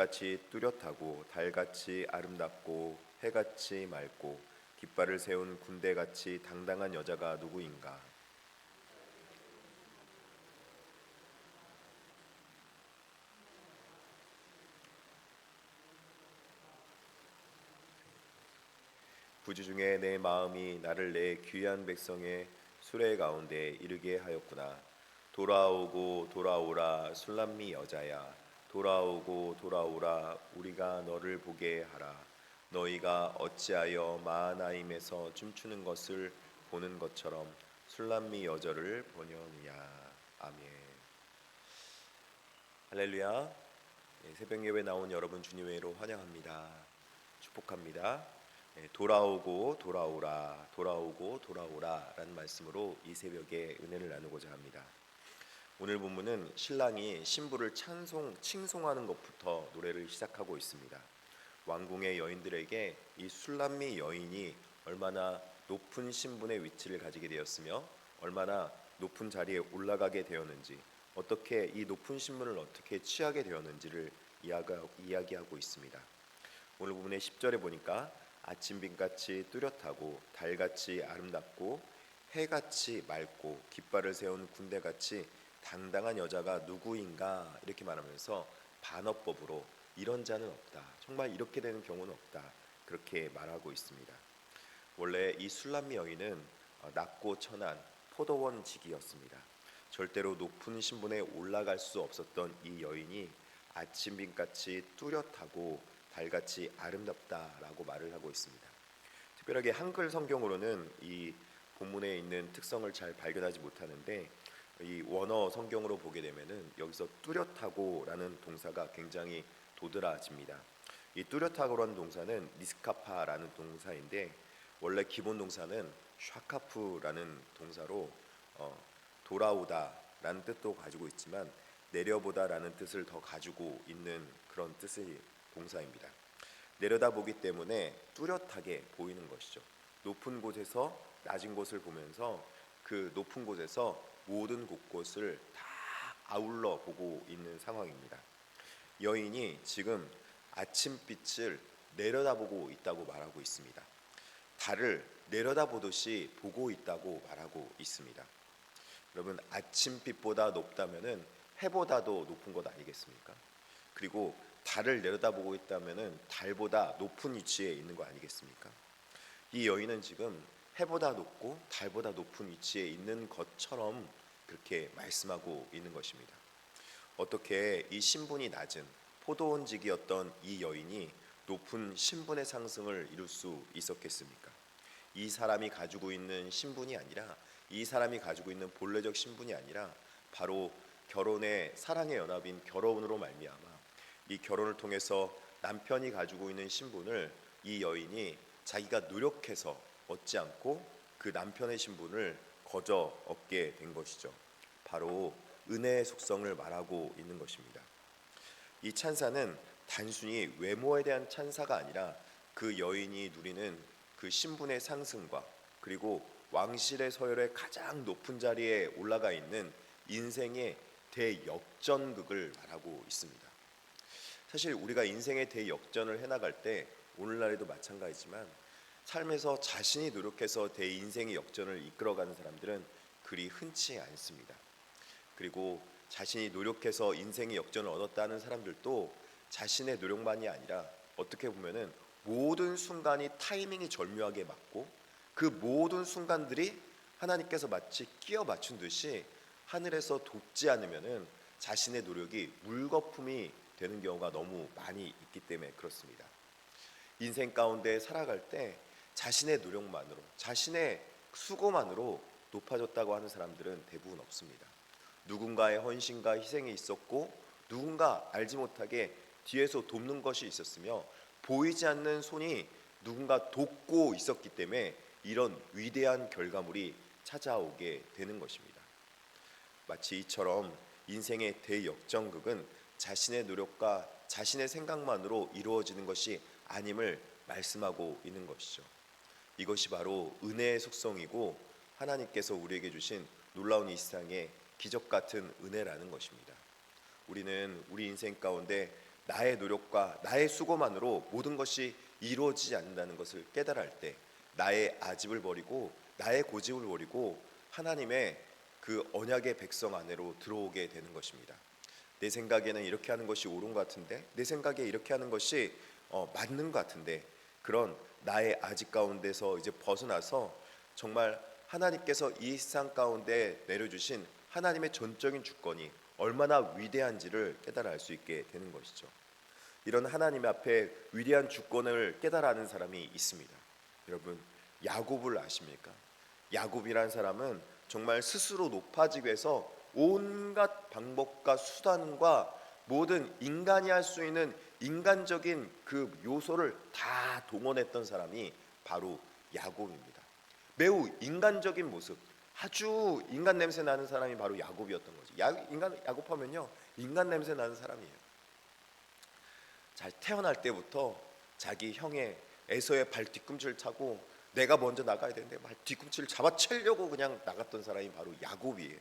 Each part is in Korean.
빛같이 뚜렷하고 달같이 아름답고 해같이 맑고 깃발을 세운 군대같이 당당한 여자가 누구인가? 부지 중에 내 마음이 나를 내 귀한 백성의 수레 가운데 이르게 하였구나. 돌아오고 돌아오라 술람미 여자야. 돌아오고 돌아오라 우리가 너를 보게 하라. 너희가 어찌하여 마하나임에서 춤추는 것을 보는 것처럼 술람미 여자를 보려느냐. 아멘. 할렐루야. 새벽 예배 나온 여러분 주님의로 환영합니다. 축복합니다. 돌아오고 돌아오라 돌아오고 돌아오라 라는 말씀으로 이 새벽에 은혜를 나누고자 합니다. 오늘 본문은 신랑이 신부를 칭송하는 것부터 노래를 시작하고 있습니다. 왕궁의 여인들에게 이 술람미 여인이 얼마나 높은 신분의 위치를 가지게 되었으며 얼마나 높은 자리에 올라가게 되었는지, 어떻게 이 높은 신분을 어떻게 취하게 되었는지를 이야기하고 있습니다. 오늘 부분의 10절에 보니까 아침빛같이 뚜렷하고 달같이 아름답고 해같이 맑고 깃발을 세운 군대같이 당당한 여자가 누구인가 이렇게 말하면서 반어법으로 이런 자는 없다, 정말 이렇게 되는 경우는 없다, 그렇게 말하고 있습니다. 원래 이 술람미 여인은 낮고 천한 포도원직이었습니다. 절대로 높은 신분에 올라갈 수 없었던 이 여인이 아침빛같이 뚜렷하고 달같이 아름답다라고 말을 하고 있습니다. 특별하게 한글 성경으로는 이 본문에 있는 특성을 잘 발견하지 못하는데, 이 원어 성경으로 보게 되면은 여기서 뚜렷하고라는 동사가 굉장히 도드라집니다. 이 뚜렷하고라는 동사는 니스카파라는 동사인데, 원래 기본 동사는 샤카프라는 동사로 돌아오다라는 뜻도 가지고 있지만 내려보다라는 뜻을 더 가지고 있는 그런 뜻의 동사입니다. 내려다보기 때문에 뚜렷하게 보이는 것이죠. 높은 곳에서 낮은 곳을 보면서 그 높은 곳에서 모든 곳곳을 다 아울러 보고 있는 상황입니다. 여인이 지금 아침빛을 내려다보고 있다고 말하고 있습니다. 달을 내려다보듯이 보고 있다고 말하고 있습니다. 여러분, 아침빛보다 높다면은 해보다도 높은 것 아니겠습니까? 그리고 달을 내려다보고 있다면은 달보다 높은 위치에 있는 거 아니겠습니까? 이 여인은 지금 해보다 높고 달보다 높은 위치에 있는 것처럼 그렇게 말씀하고 있는 것입니다. 어떻게 이 신분이 낮은 포도원직이었던 이 여인이 높은 신분의 상승을 이룰 수 있었겠습니까? 이 사람이 가지고 있는 신분이 아니라, 이 사람이 가지고 있는 본래적 신분이 아니라 바로 결혼의 사랑의 연합인 결혼으로 말미암아 이 결혼을 통해서 남편이 가지고 있는 신분을 이 여인이 자기가 노력해서 얻지 않고 그 남편의 신분을 거저 얻게 된 것이죠. 바로 은혜의 속성을 말하고 있는 것입니다. 이 찬사는 단순히 외모에 대한 찬사가 아니라 그 여인이 누리는 그 신분의 상승과 그리고 왕실의 서열의 가장 높은 자리에 올라가 있는 인생의 대역전극을 말하고 있습니다. 사실 우리가 인생의 대역전을 해나갈 때 오늘날에도 마찬가지지만 삶에서 자신이 노력해서 대인생의 역전을 이끌어가는 사람들은 그리 흔치 않습니다. 그리고 자신이 노력해서 인생의 역전을 얻었다는 사람들도 자신의 노력만이 아니라 어떻게 보면은 모든 순간이 타이밍이 절묘하게 맞고 그 모든 순간들이 하나님께서 마치 끼워 맞춘 듯이 하늘에서 돕지 않으면은 자신의 노력이 물거품이 되는 경우가 너무 많이 있기 때문에 그렇습니다. 인생 가운데 살아갈 때 자신의 노력만으로, 자신의 수고만으로 높아졌다고 하는 사람들은 대부분 없습니다. 누군가의 헌신과 희생이 있었고 누군가 알지 못하게 뒤에서 돕는 것이 있었으며 보이지 않는 손이 누군가 돕고 있었기 때문에 이런 위대한 결과물이 찾아오게 되는 것입니다. 마치 이처럼 인생의 대역전극은 자신의 노력과 자신의 생각만으로 이루어지는 것이 아님을 말씀하고 있는 것이죠. 이것이 바로 은혜의 속성이고 하나님께서 우리에게 주신 놀라운 이 세상의 기적 같은 은혜라는 것입니다. 우리는 우리 인생 가운데 나의 노력과 나의 수고만으로 모든 것이 이루어지지 않는다는 것을 깨달아 할 때 나의 아집을 버리고 나의 고집을 버리고 하나님의 그 언약의 백성 안으로 들어오게 되는 것입니다. 내 생각에는 이렇게 하는 것이 옳은 것 같은데, 내 생각에 이렇게 하는 것이 맞는 것 같은데, 그런 나의 아집 가운데서 이제 벗어나서 정말 하나님께서 이 세상 가운데 내려주신 하나님의 전적인 주권이 얼마나 위대한지를 깨달아 알 수 있게 되는 것이죠. 이런 하나님 앞에 위대한 주권을 깨달아 아는 사람이 있습니다. 여러분, 야곱을 아십니까? 야곱이라는 사람은 정말 스스로 높아지기 위해서 온갖 방법과 수단과 모든 인간이 할 수 있는 인간적인 그 요소를 다 동원했던 사람이 바로 야곱입니다. 매우 인간적인 모습, 아주 인간 냄새 나는 사람이 바로 야곱이었던 거죠. 야곱하면요, 인간 냄새 나는 사람이에요. 잘 태어날 때부터 자기 형의 에서의 발 뒤꿈치를 차고 내가 먼저 나가야 되는데 발 뒤꿈치를 잡아채려고 그냥 나갔던 사람이 바로 야곱이에요.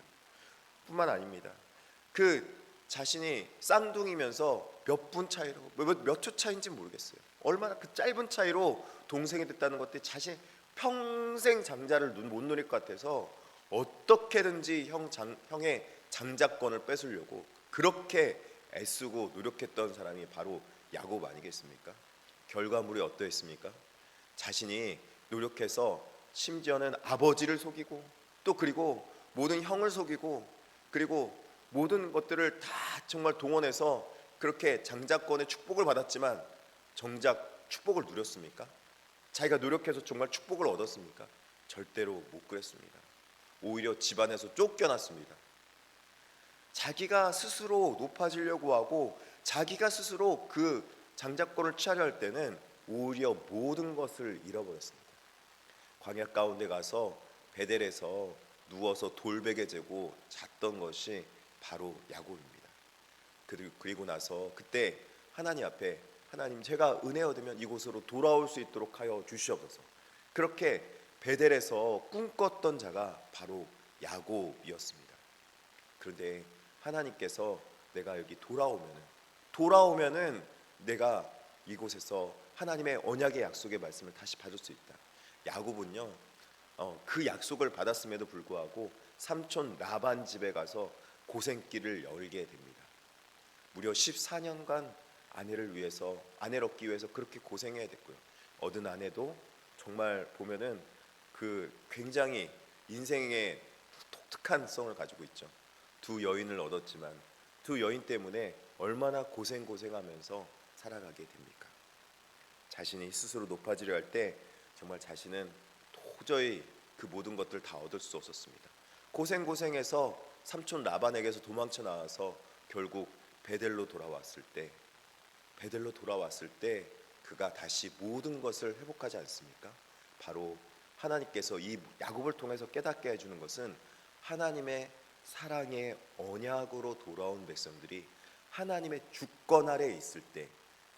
뿐만 아닙니다. 그 자신이 쌍둥이면서 몇 분 차이로 몇 초 차이인지 모르겠어요. 얼마나 그 짧은 차이로 동생이 됐다는 것들 자신 평생 장자를 못 누릴 것 같아서 어떻게든지 형의 장자권을 뺏으려고 그렇게 애쓰고 노력했던 사람이 바로 야곱 아니겠습니까? 결과물이 어떠했습니까? 자신이 노력해서 심지어는 아버지를 속이고 또 그리고 모든 형을 속이고 그리고 모든 것들을 다 정말 동원해서 그렇게 장자권의 축복을 받았지만 정작 축복을 누렸습니까? 자기가 노력해서 정말 축복을 얻었습니까? 절대로 못 그랬습니다. 오히려 집안에서 쫓겨났습니다. 자기가 스스로 높아지려고 하고 자기가 스스로 그 장자권을 취하려 할 때는 오히려 모든 것을 잃어버렸습니다. 광야 가운데 가서 베델에서 누워서 돌베개 재고 잤던 것이 바로 야곱입니다. 그리고 나서 그때 하나님 앞에 하나님, 제가 은혜 얻으면 이곳으로 돌아올 수 있도록 하여 주시옵소서. 그렇게 베델에서 꿈꿨던 자가 바로 야곱이었습니다. 그런데 하나님께서 내가 여기 돌아오면은 내가 이곳에서 하나님의 언약의 약속의 말씀을 다시 받을 수 있다. 야곱은요, 그 약속을 받았음에도 불구하고 삼촌 라반 집에 가서 고생길을 열게 됩니다. 무려 14년간 아내를 얻기 위해서 그렇게 고생해야 됐고요. 얻은 아내도 정말 보면은 그 굉장히 인생의 독특한 성을 가지고 있죠. 두 여인을 얻었지만 두 여인 때문에 얼마나 고생하면서 살아가게 됩니까? 자신이 스스로 높아지려 할 때 정말 자신은 도저히 그 모든 것들을 다 얻을 수 없었습니다. 고생해서 삼촌 라반에게서 도망쳐 나와서 결국 베델로 돌아왔을 때 그가 다시 모든 것을 회복하지 않습니까? 바로 하나님께서 이 야곱을 통해서 깨닫게 해주는 것은 하나님의 사랑의 언약으로 돌아온 백성들이 하나님의 주권 아래에 있을 때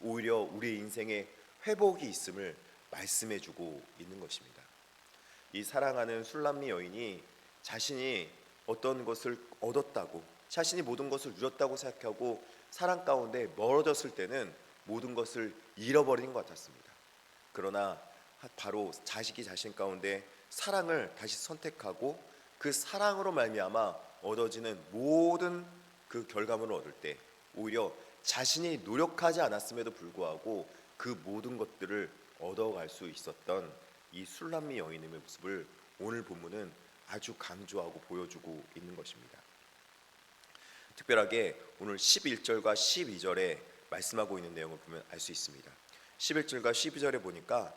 오히려 우리 인생에 회복이 있음을 말씀해주고 있는 것입니다. 이 사랑하는 술람미 여인이 자신이 어떤 것을 얻었다고, 자신이 모든 것을 누렸다고 생각하고 사랑 가운데 멀어졌을 때는 모든 것을 잃어버린 것 같았습니다. 그러나 바로 자식이 자신 가운데 사랑을 다시 선택하고 그 사랑으로 말미암아 얻어지는 모든 그 결과물을 얻을 때 오히려 자신이 노력하지 않았음에도 불구하고 그 모든 것들을 얻어갈 수 있었던 이 술람미 여인의 모습을 오늘 본문은 아주 강조하고 보여주고 있는 것입니다. 특별하게 오늘 11절과 12절에 말씀하고 있는 내용을 보면 알 수 있습니다. 11절과 12절에 보니까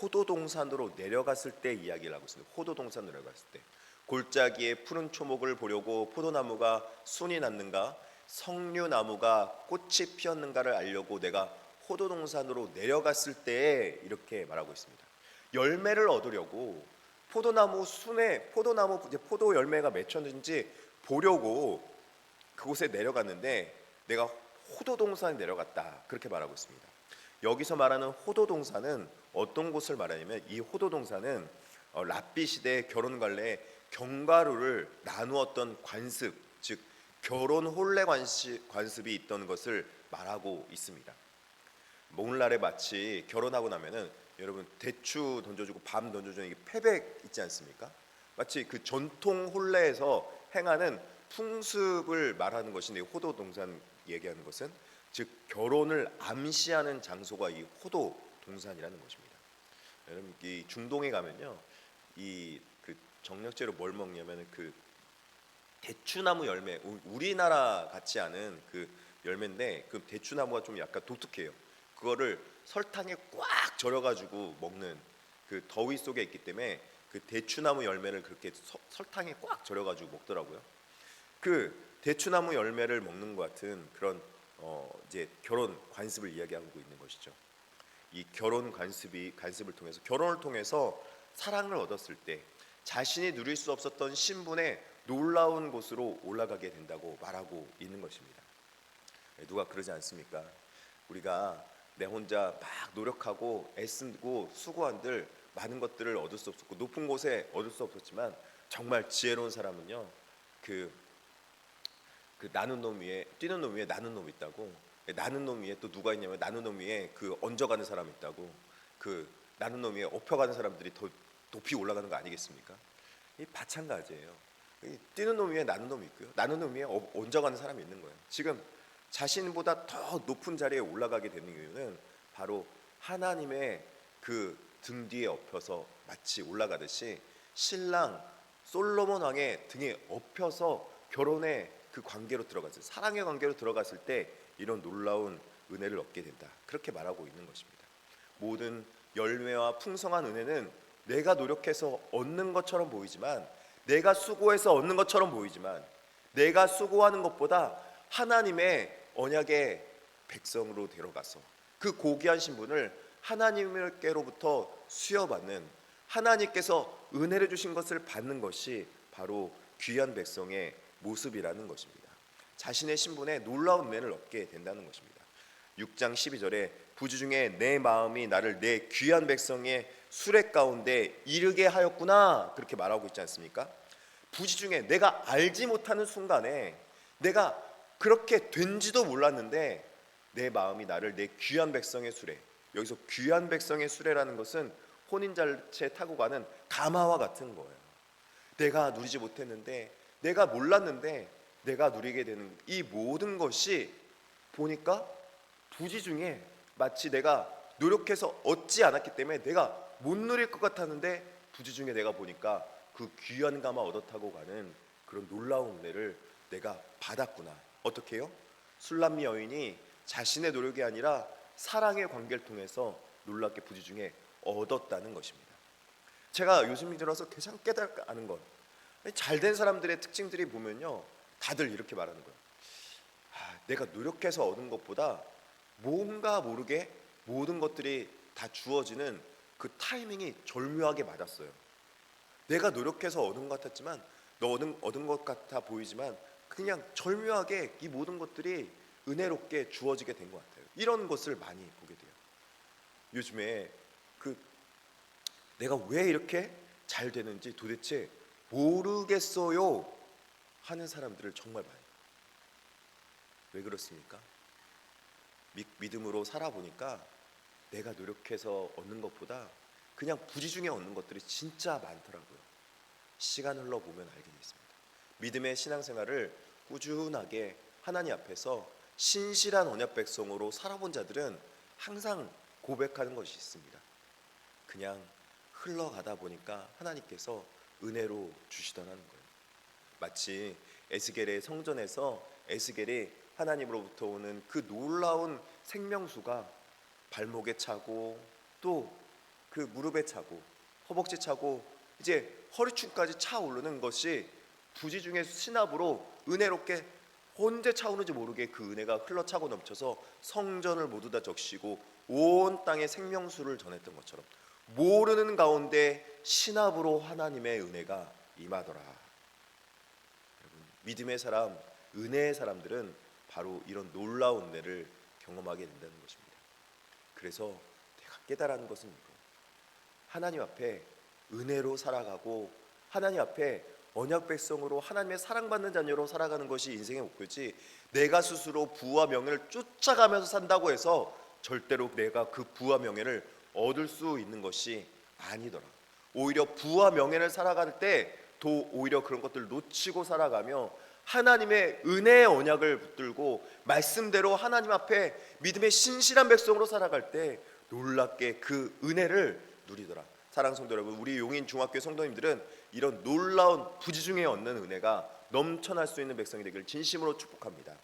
호도동산으로 내려갔을 때 이야기를 하고 있습니다. 호도동산으로 내려갔을 때 골짜기에 푸른 초목을 보려고 포도나무가 순이 났는가 석류나무가 꽃이 피었는가를 알려고 내가 호도동산으로 내려갔을 때 이렇게 말하고 있습니다. 열매를 얻으려고 포도나무 순에 포도 열매가 맺혔는지 보려고 그곳에 내려갔는데 내가 호도동산에 내려갔다 그렇게 말하고 있습니다. 여기서 말하는 호도동산은 어떤 곳을 말하냐면 이 호도동산은 랍비 시대 결혼 관례에 견과류를 나누었던 관습, 즉 결혼 혼례 관습이 있던 것을 말하고 있습니다. 오늘날에 마치 결혼하고 나면은 여러분 대추 던져주고 밤 던져주는 이게 패백 있지 않습니까? 마치 그 전통 혼례에서 행하는 풍습을 말하는 것인데, 호도 동산 얘기하는 것은 즉 결혼을 암시하는 장소가 이 호도 동산이라는 것입니다. 여러분 이 중동에 가면요, 이 그 정력제로 뭘 먹냐면 그 대추나무 열매, 우리나라 같지 않은 그 열매인데 그 대추나무가 좀 약간 독특해요. 그거를 설탕에 꽉 절여가지고 먹는, 그 더위 속에 있기 때문에 그 대추나무 열매를 그렇게 설탕에 꽉 절여가지고 먹더라고요. 그 대추나무 열매를 먹는 것 같은 그런 이제 결혼 관습을 이야기하고 있는 것이죠. 이 결혼 관습을 통해서, 결혼을 통해서 사랑을 얻었을 때 자신이 누릴 수 없었던 신분의 놀라운 곳으로 올라가게 된다고 말하고 있는 것입니다. 누가 그러지 않습니까? 우리가 내 혼자 막 노력하고 애쓰고 수고한들 많은 것들을 얻을 수 없었고 높은 곳에 얻을 수 없었지만, 정말 지혜로운 사람은요, 그 나는 놈 위에, 뛰는 놈 위에 나는 놈이 있다고. 나는 놈 위에 또 누가 있냐면 나는 놈 위에 그 얹어가는 사람이 있다고. 그 나는 놈 위에 업혀가는 사람들이 더 높이 올라가는 거 아니겠습니까? 이 마찬가지예요. 뛰는 놈 위에 나는 놈이 있고요, 나는 놈 위에 얹어가는 사람이 있는 거예요. 지금 자신보다 더 높은 자리에 올라가게 되는 이유는 바로 하나님의 그 등 뒤에 엎혀서 마치 올라가듯이 신랑 솔로몬 왕의 등에 엎혀서 결혼의 그 관계로 들어갔을, 사랑의 관계로 들어갔을 때 이런 놀라운 은혜를 얻게 된다, 그렇게 말하고 있는 것입니다. 모든 열매와 풍성한 은혜는 내가 노력해서 얻는 것처럼 보이지만, 내가 수고해서 얻는 것처럼 보이지만, 내가 수고하는 것보다 하나님의 언약의 백성으로 데려가서 그 고귀한 신분을 하나님께로부터 수여받는, 하나님께서 은혜를 주신 것을 받는 것이 바로 귀한 백성의 모습이라는 것입니다. 자신의 신분에 놀라운 은혜를 얻게 된다는 것입니다. 6장 12절에 부지 중에 내 마음이 나를 내 귀한 백성의 수레 가운데 이르게 하였구나, 그렇게 말하고 있지 않습니까? 부지 중에 내가 알지 못하는 순간에 내가 그렇게 된지도 몰랐는데 내 마음이 나를 내 귀한 백성의 수레, 여기서 귀한 백성의 수레라는 것은 혼인잔치에 타고 가는 가마와 같은 거예요. 내가 누리지 못했는데, 내가 몰랐는데 내가 누리게 되는 이 모든 것이 보니까 부지 중에 마치 내가 노력해서 얻지 않았기 때문에 내가 못 누릴 것 같았는데, 부지 중에 내가 보니까 그 귀한 가마 얻어 타고 가는 그런 놀라운 은혜를 내가 받았구나. 어떻게 해요? 술람미 여인이 자신의 노력이 아니라 사랑의 관계를 통해서 놀랍게 부지 중에 얻었다는 것입니다. 제가 요즘 들어서 가장 깨달아는 건, 잘된 사람들의 특징들이 보면요, 다들 이렇게 말하는 거예요. 내가 노력해서 얻은 것보다 뭔가 모르게 모든 것들이 다 주어지는 그 타이밍이 절묘하게 맞았어요. 내가 노력해서 얻은 것 같았지만, 얻은 것 같아 보이지만 그냥 절묘하게 이 모든 것들이 은혜롭게 주어지게 된 것 같아요. 이런 것을 많이 보게 돼요. 요즘에 내가 왜 이렇게 잘 되는지 도대체 모르겠어요 하는 사람들을 정말 많이. 왜 그렇습니까? 믿음으로 살아보니까 내가 노력해서 얻는 것보다 그냥 부지 중에 얻는 것들이 진짜 많더라고요. 시간 흘러보면 알게 됐습니다. 믿음의 신앙생활을 꾸준하게 하나님 앞에서 신실한 언약 백성으로 살아본 자들은 항상 고백하는 것이 있습니다. 그냥 흘러가다 보니까 하나님께서 은혜로 주시더라는 거예요. 마치 에스겔의 성전에서 에스겔이 하나님으로부터 오는 그 놀라운 생명수가 발목에 차고 또 그 무릎에 차고 허벅지 차고 이제 허리춤까지 차오르는 것이 부지 중에 신압으로 은혜롭게 언제 차오르는지 모르게 그 은혜가 흘러차고 넘쳐서 성전을 모두 다 적시고 온 땅에 생명수를 전했던 것처럼 모르는 가운데 신압으로 하나님의 은혜가 임하더라. 여러분, 믿음의 사람, 은혜의 사람들은 바로 이런 놀라운 은혜를 경험하게 된다는 것입니다. 그래서 내가 깨달은 것은 이거, 하나님 앞에 은혜로 살아가고 하나님 앞에 언약 백성으로 하나님의 사랑받는 자녀로 살아가는 것이 인생의 목표지, 내가 스스로 부와 명예를 쫓아가면서 산다고 해서 절대로 내가 그 부와 명예를 얻을 수 있는 것이 아니더라. 오히려 부와 명예를 살아갈 때 또 오히려 그런 것들을 놓치고 살아가며 하나님의 은혜의 언약을 붙들고 말씀대로 하나님 앞에 믿음의 신실한 백성으로 살아갈 때 놀랍게 그 은혜를 누리더라. 사랑하는 성도 여러분, 우리 용인 중학교 성도님들은 이런 놀라운 부지 중에 얻는 은혜가 넘쳐날 수 있는 백성이 되기를 진심으로 축복합니다.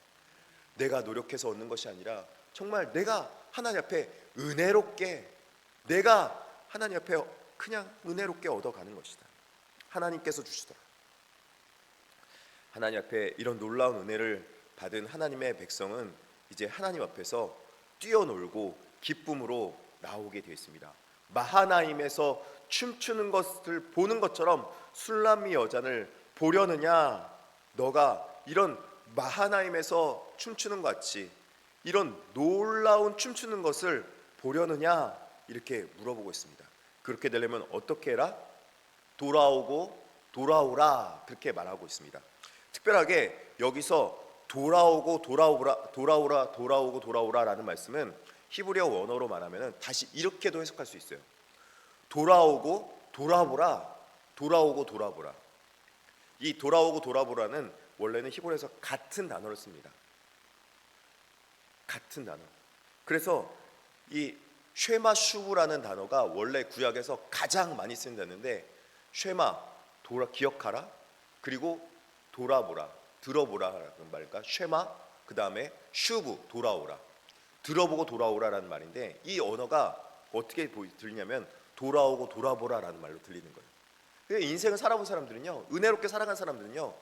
내가 노력해서 얻는 것이 아니라 정말 내가 하나님 앞에 은혜롭게, 내가 하나님 앞에 그냥 은혜롭게 얻어가는 것이다. 하나님께서 주시더라. 하나님 앞에 이런 놀라운 은혜를 받은 하나님의 백성은 이제 하나님 앞에서 뛰어놀고 기쁨으로 나오게 되어 있습니다. 마하나임에서 춤추는 것을 보는 것처럼 술람미 여잔을 보려느냐, 너가 이런 마하나임에서 춤추는 것 같이 이런 놀라운 춤추는 것을 보려느냐, 이렇게 물어보고 있습니다. 그렇게 되려면 어떻게 해라? 돌아오고 돌아오라, 그렇게 말하고 있습니다. 특별하게 여기서 돌아오고 돌아오라, 돌아오라, 돌아오고 돌아오라라는 말씀은 히브리어 원어로 말하면 다시 이렇게도 해석할 수 있어요. 돌아오고 돌아보라, 돌아오고 돌아보라. 이 돌아오고 돌아보라는 원래는 히브리어에서 같은 단어를 씁니다. 같은 단어. 그래서 이 쉐마 슈브라는 단어가 원래 구약에서 가장 많이 쓰인다는데, 쉐마, 기억하라, 그리고 돌아보라, 들어보라라는 말과 쉐마, 그 다음에 슈브, 돌아오라, 들어보고 돌아오라라는 말인데, 이 언어가 어떻게 들리냐면 돌아오고 돌아보라라는 말로 들리는 거예요. 인생을 살아본 사람들은요, 은혜롭게 살아간 사람들은요,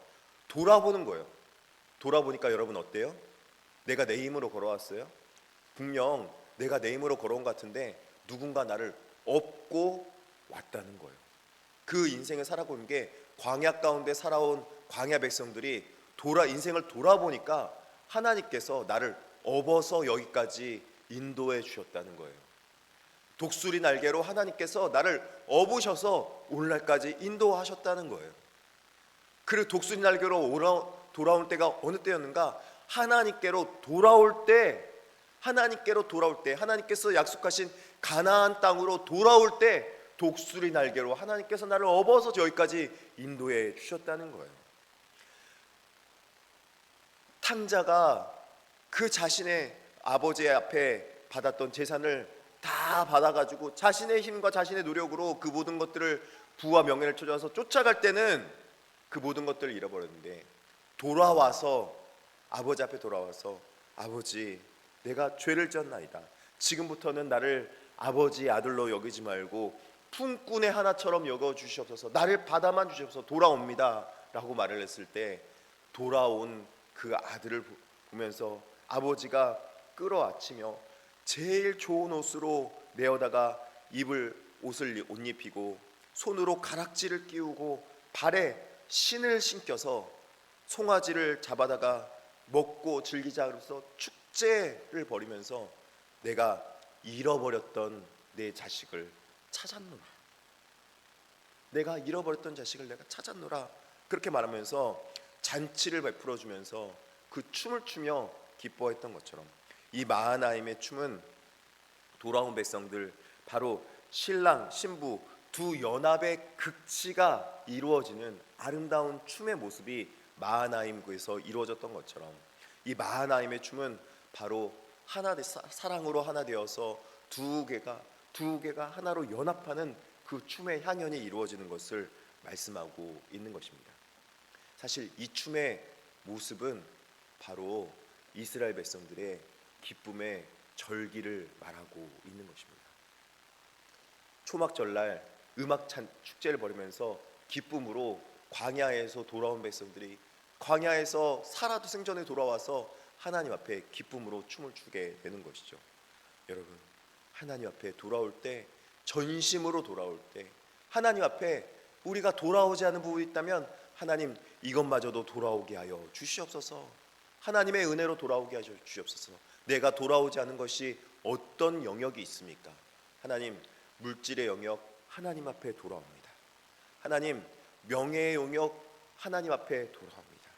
돌아보는 거예요. 돌아보니까 여러분 어때요? 내가 내 힘으로 걸어왔어요? 분명 내가 내 힘으로 걸어온 것 같은데 누군가 나를 업고 왔다는 거예요. 그 인생을 살아보는 게, 광야 가운데 살아온 광야 백성들이 인생을 돌아보니까 하나님께서 나를 업어서 여기까지 인도해 주셨다는 거예요. 독수리 날개로 하나님께서 나를 업으셔서 오늘날까지 인도하셨다는 거예요. 그리고 독수리 날개로 돌아올 때가 어느 때였는가? 하나님께로 돌아올 때, 하나님께서 약속하신 가나안 땅으로 돌아올 때 독수리 날개로 하나님께서 나를 업어서 여기까지 인도해 주셨다는 거예요. 탕자가 그 자신의 아버지 앞에 받았던 재산을 다 받아가지고 자신의 힘과 자신의 노력으로 그 모든 것들을, 부와 명예를 찾아서 쫓아갈 때는 그 모든 것들을 잃어버렸는데, 아버지 앞에 돌아와서 아버지, 내가 죄를 지었나이다. 지금부터는 나를 아버지의 아들로 여기지 말고 품꾼의 하나처럼 여겨주시옵소서. 나를 받아만 주시옵소서. 돌아옵니다 라고 말을 했을 때, 돌아온 그 아들을 보면서 아버지가 끌어안치며 제일 좋은 옷으로 내어다가 옷을 옷 입히고 손으로 가락지를 끼우고 발에 신을 신겨서 송아지를 잡아다가 먹고 즐기자 그래서 축제를 벌이면서 내가 잃어버렸던 내 자식을 찾았노라. 내가 잃어버렸던 자식을 내가 찾았노라. 그렇게 말하면서 잔치를 베풀어 주면서 그 춤을 추며 기뻐했던 것처럼, 이 마하나임의 춤은 돌아온 백성들, 바로 신랑 신부 두 연합의 극치가 이루어지는 아름다운 춤의 모습이 마하나임에서 이루어졌던 것처럼, 이 마하나임의 춤은 바로 사랑으로 하나 되어서 두 개가 하나로 연합하는 그 춤의 향연이 이루어지는 것을 말씀하고 있는 것입니다. 사실 이 춤의 모습은 바로 이스라엘 백성들의 기쁨의 절기를 말하고 있는 것입니다. 초막절날 음악 축제를 벌이면서 기쁨으로 광야에서 돌아온 백성들이 광야에서 살아도 생전에 돌아와서 하나님 앞에 기쁨으로 춤을 추게 되는 것이죠. 여러분, 하나님 앞에 돌아올 때, 전심으로 돌아올 때, 하나님 앞에 우리가 돌아오지 않은 부분이 있다면 하나님 이것마저도 돌아오게 하여 주시옵소서. 하나님의 은혜로 돌아오게 하여 주시옵소서. 내가 돌아오지 않은 것이 어떤 영역이 있습니까? 하나님, 물질의 영역, 하나님 앞에 돌아옵니다. 하나님, 명예의 영역, 하나님 앞에 돌아옵니다.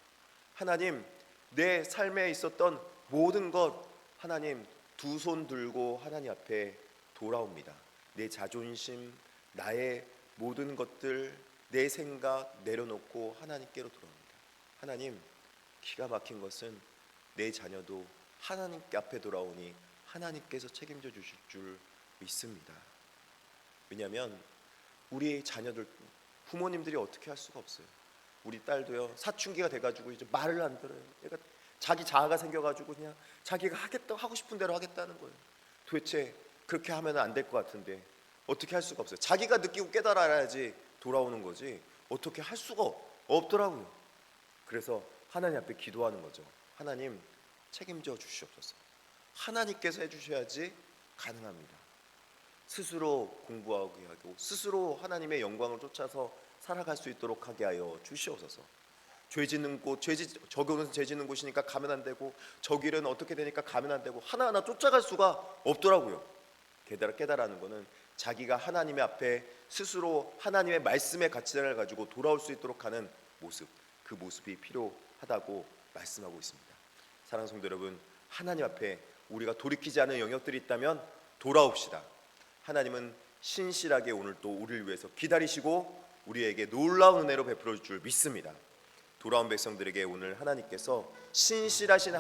하나님, 내 삶에 있었던 모든 것 하나님 두 손 들고 하나님 앞에 돌아옵니다. 내 자존심, 나의 모든 것들, 내 생각 내려놓고 하나님께로 돌아옵니다. 하나님, 기가 막힌 것은 내 자녀도 하나님 앞에 돌아오니 하나님께서 책임져 주실 줄 믿습니다. 왜냐하면 우리 자녀들, 부모님들이 어떻게 할 수가 없어요. 우리 딸도요, 사춘기가 돼가지고 이제 말을 안 들어요. 얘가 자기 자아가 생겨가지고 그냥 자기가 하고 싶은 대로 하겠다는 거예요. 도대체 그렇게 하면 안 될 것 같은데 어떻게 할 수가 없어요. 자기가 느끼고 깨달아야지 돌아오는 거지 어떻게 할 수가 없더라고요. 그래서 하나님 앞에 기도하는 거죠. 하나님, 책임져 주시옵소서. 하나님께서 해주셔야지 가능합니다. 스스로 공부하게 하고 스스로 하나님의 영광을 쫓아서 살아갈 수 있도록 하게 하여 주시옵소서. 죄 짓는 곳, 저기는 죄 짓는 곳이니까 가면 안 되고 저 길은 어떻게 되니까 가면 안 되고 하나하나 쫓아갈 수가 없더라고요. 깨달아는 거는 자기가 하나님의 앞에 스스로 하나님의 말씀의 가치를 가지고 돌아올 수 있도록 하는 모습, 그 모습이 필요하다고 말씀하고 있습니다. 사랑하는 성도 여러분, 하나님 앞에 우리가 돌이키지 않은 영역들이 있다면 돌아옵시다. 하나님은 신실하게 오늘 또 우리를 위해서 기다리시고 우리에게 놀라운 은혜로 베풀어 줄 줄 믿습니다. 돌아온 백성들에게 오늘 하나님께서 신실하신